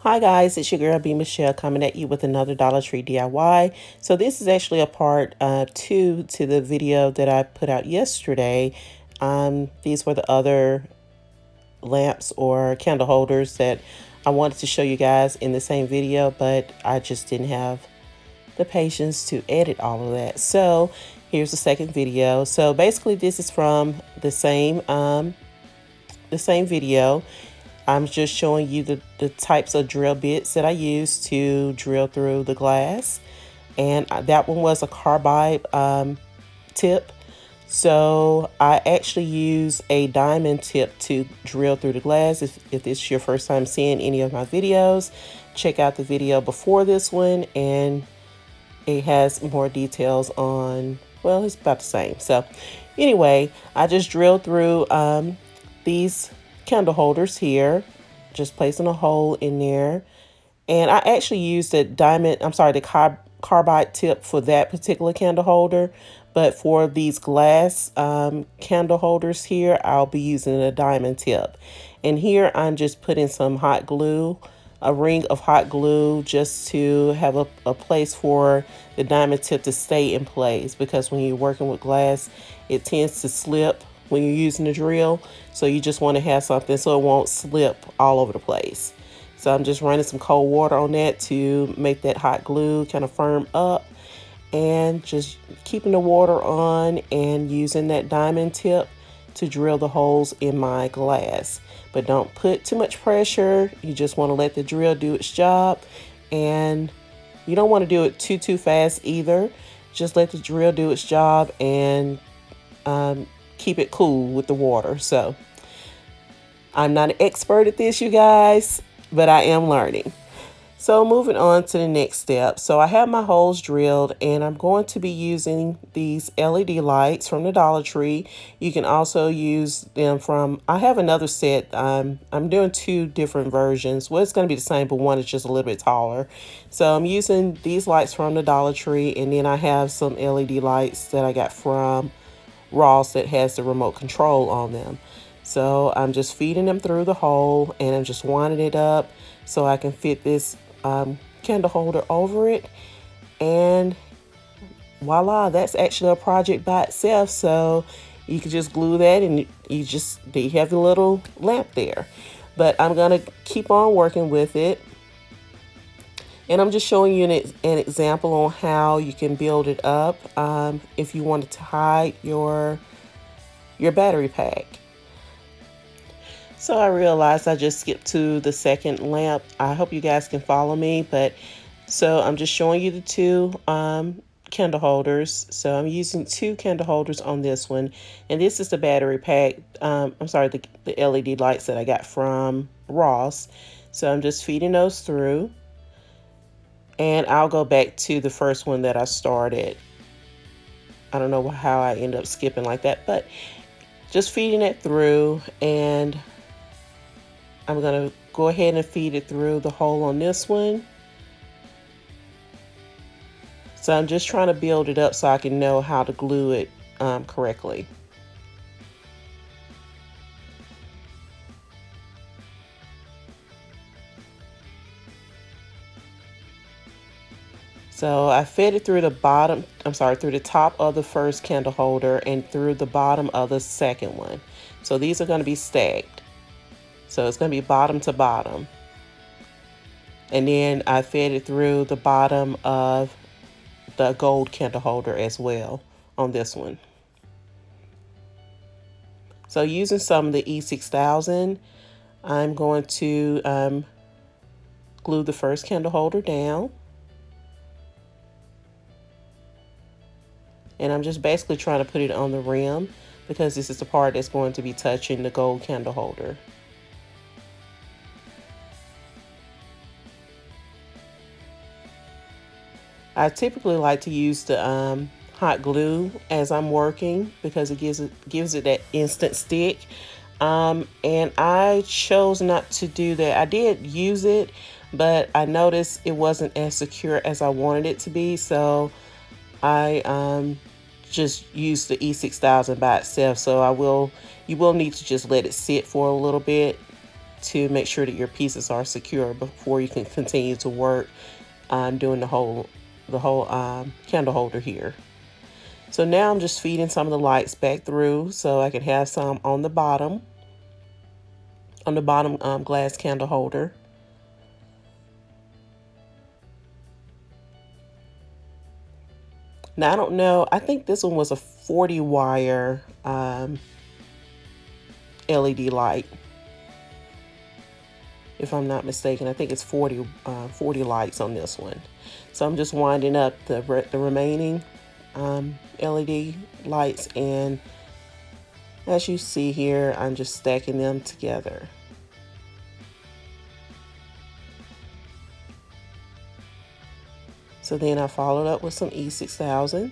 Hi guys, it's your girl B Michelle coming at you with another Dollar Tree DIY. So this is actually a part two to the video that I put out yesterday. These were the other lamps or candle holders that I wanted to show you guys in the same video, but I just didn't have the patience to edit all of that. So here's the second video. So basically this is from the same video. I'm just showing you the types of drill bits that I use to drill through the glass. And that one was a carbide tip. So I actually use a diamond tip to drill through the glass. If this is your first time seeing any of my videos, check out the video before this one. And it has more details on, well, it's about the same. So anyway, I just drilled through these candle holders here, just placing a hole in there. And I actually used the carbide tip for that particular candle holder. But for these glass candle holders here, I'll be using a diamond tip. And here I'm just putting some hot glue, a ring of hot glue, just to have a place for the diamond tip to stay in place. Because when you're working with glass, it tends to slip when you're using the drill. So you just want to have something so it won't slip all over the place. So I'm just running some cold water on that to make that hot glue kind of firm up, and just keeping the water on and using that diamond tip to drill the holes in my glass. But don't put too much pressure. You just want to let the drill do its job, and you don't want to do it too fast either. Just let the drill do its job and keep it cool with the water. So I'm not an expert at this, you guys, but I am learning. So moving on to the next step. So I have my holes drilled, and I'm going to be using these LED lights from the Dollar Tree. You can also use them from, I have another set. I'm doing two different versions. Well, it's going to be the same, but one is just a little bit taller. So I'm using these lights from the Dollar Tree, and then I have some LED lights that I got from Ross that has the remote control on them. So I'm just feeding them through the hole, and I'm just winding it up so I can fit this candle holder over it. And voila, that's actually a project by itself. So you can just glue that, and you have the little lamp there. But I'm gonna keep on working with it, and I'm just showing you an example on how you can build it up if you wanted to hide your battery pack. So I realized I just skipped to the second lamp. I hope you guys can follow me, but so I'm just showing you the two candle holders. So I'm using two candle holders on this one, and this is the battery pack. The LED lights that I got from Ross. So I'm just feeding those through, and I'll go back to the first one that I started. I don't know how I end up skipping like that, but just feeding it through, and I'm going to go ahead and feed it through the hole on this one. So I'm just trying to build it up so I can know how to glue it correctly. So I fed it through through the top of the first candle holder and through the bottom of the second one. So these are going to be stacked. So it's going to be bottom to bottom. And then I fed it through the bottom of the gold candle holder as well on this one. So using some of the E6000, I'm going to glue the first candle holder down. And I'm just basically trying to put it on the rim because this is the part that's going to be touching the gold candle holder. I typically like to use the hot glue as I'm working because it gives it that instant stick. And I chose not to do that. I did use it, but I noticed it wasn't as secure as I wanted it to be. So I just used the E6000 by itself. So you will need to just let it sit for a little bit to make sure that your pieces are secure before you can continue to work on doing the whole candle holder here. So now I'm just feeding some of the lights back through so I can have some on the bottom glass candle holder. Now I don't know, I think this one was a 40 wire LED light, if I'm not mistaken. I think it's 40 lights on this one. So I'm just winding up the remaining LED lights, and as you see here, I'm just stacking them together. So then I followed up with some E6000.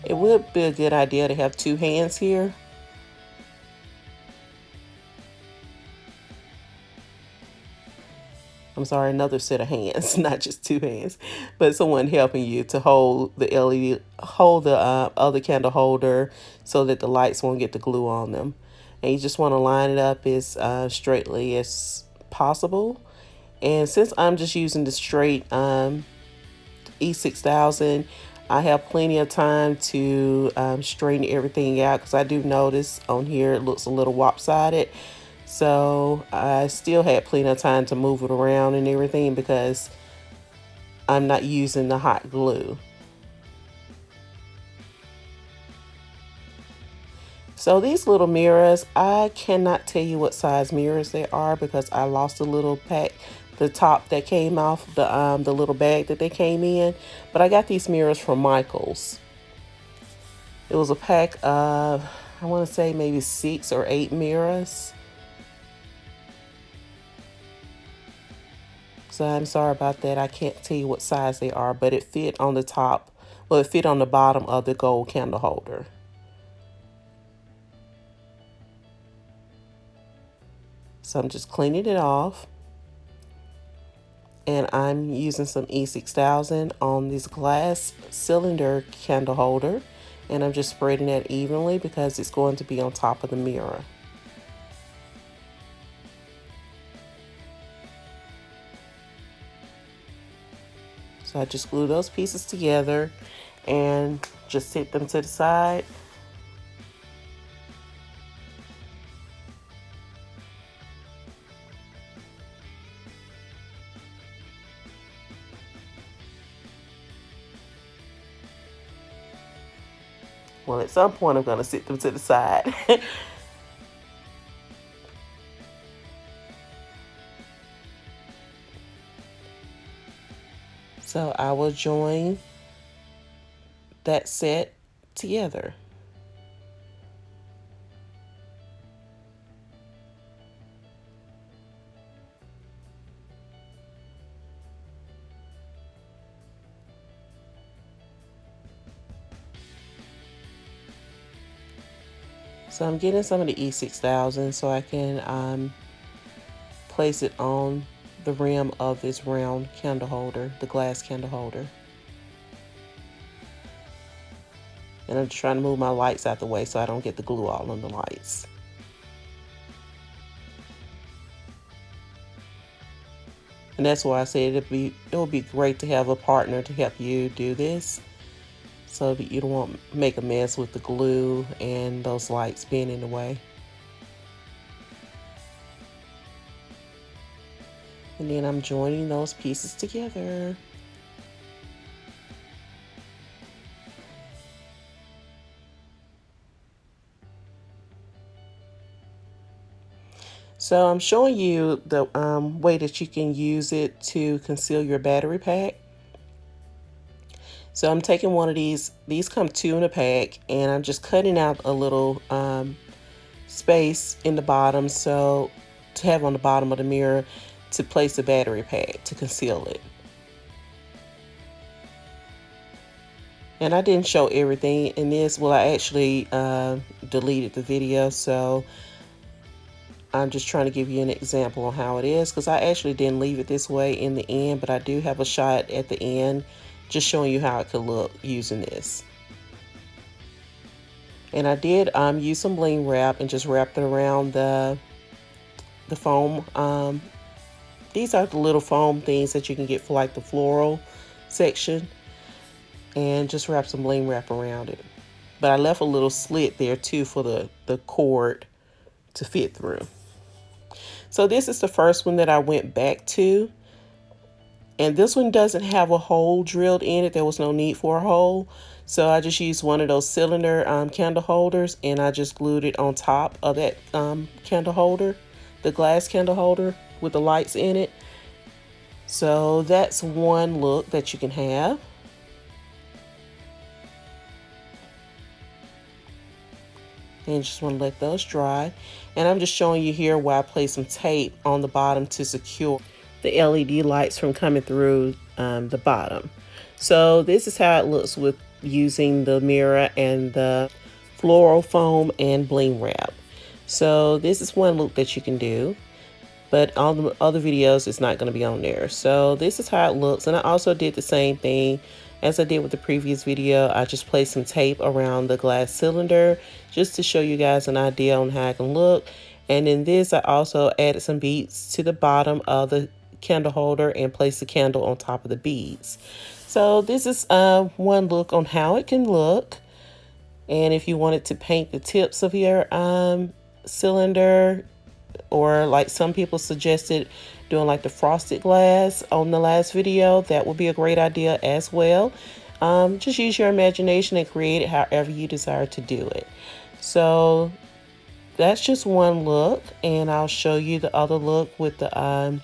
It would be a good idea to have two hands here. I'm sorry, another set of hands, not just two hands, but someone helping you to hold the LED, hold the other candle holder so that the lights won't get the glue on them. And you just want to line it up as straightly as possible. And since I'm just using the straight E6000, I have plenty of time to straighten everything out, because I do notice on here it looks a little lopsided. So I still had plenty of time to move it around and everything because I'm not using the hot glue. So these little mirrors, I cannot tell you what size mirrors they are because I lost a little pack, the top that came off the little bag that they came in. But I got these mirrors from Michael's. It was a pack of, I want to say maybe 6 or 8 mirrors. So I'm sorry about that. I can't tell you what size they are, but it fit on the top. Well, it fit on the bottom of the gold candle holder. So I'm just cleaning it off. And I'm using some E6000 on this glass cylinder candle holder. And I'm just spreading that evenly because it's going to be on top of the mirror. So I just glue those pieces together and just set them to the side. Well, at some point I'm going to set them to the side. So I will join that set together. So I'm getting some of the E6000 so I can place it on the rim of this round candle holder, the glass candle holder. And I'm just trying to move my lights out the way so I don't get the glue all on the lights. And that's why I said it would be great to have a partner to help you do this, so that you don't want to make a mess with the glue and those lights being in the way. And then I'm joining those pieces together. So I'm showing you the way that you can use it to conceal your battery pack. So I'm taking one of these come 2 in a pack, and I'm just cutting out a little space in the bottom, so to have on the bottom of the mirror to place the battery pack to conceal it. And I didn't show everything in this. Well, I actually deleted the video, so I'm just trying to give you an example on how it is, because I actually didn't leave it this way in the end, but I do have a shot at the end just showing you how it could look using this. And I did use some bling wrap and just wrapped it around the foam. These are the little foam things that you can get for like the floral section, and just wrap some bling wrap around it. But I left a little slit there too for the cord to fit through. So this is the first one that I went back to. And this one doesn't have a hole drilled in it. There was no need for a hole. So I just used one of those cylinder candle holders, and I just glued it on top of that candle holder, the glass candle holder with the lights in it. So that's one look that you can have. And just want to let those dry. And I'm just showing you here where I placed some tape on the bottom to secure the LED lights from coming through the bottom. So this is how it looks with using the mirror and the floral foam and bling wrap. So this is one look that you can do, but all the other videos it's not going to be on there. So this is how it looks. And I also did the same thing as I did with the previous video. I just placed some tape around the glass cylinder just to show you guys an idea on how it can look. And in this, I also added some beads to the bottom of the candle holder and placed the candle on top of the beads. So this is one look on how it can look. And if you wanted to paint the tips of your cylinder, or like some people suggested doing like the frosted glass on the last video, that would be a great idea as well. Just use your imagination and create it however you desire to do it. So that's just one look, and I'll show you the other look with the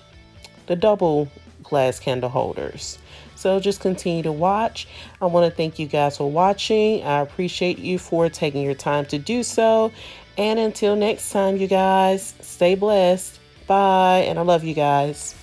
double glass candle holders. So just continue to watch. I want to thank you guys for watching. I appreciate you for taking your time to do so. And until next time, you guys, stay blessed. Bye. And I love you guys.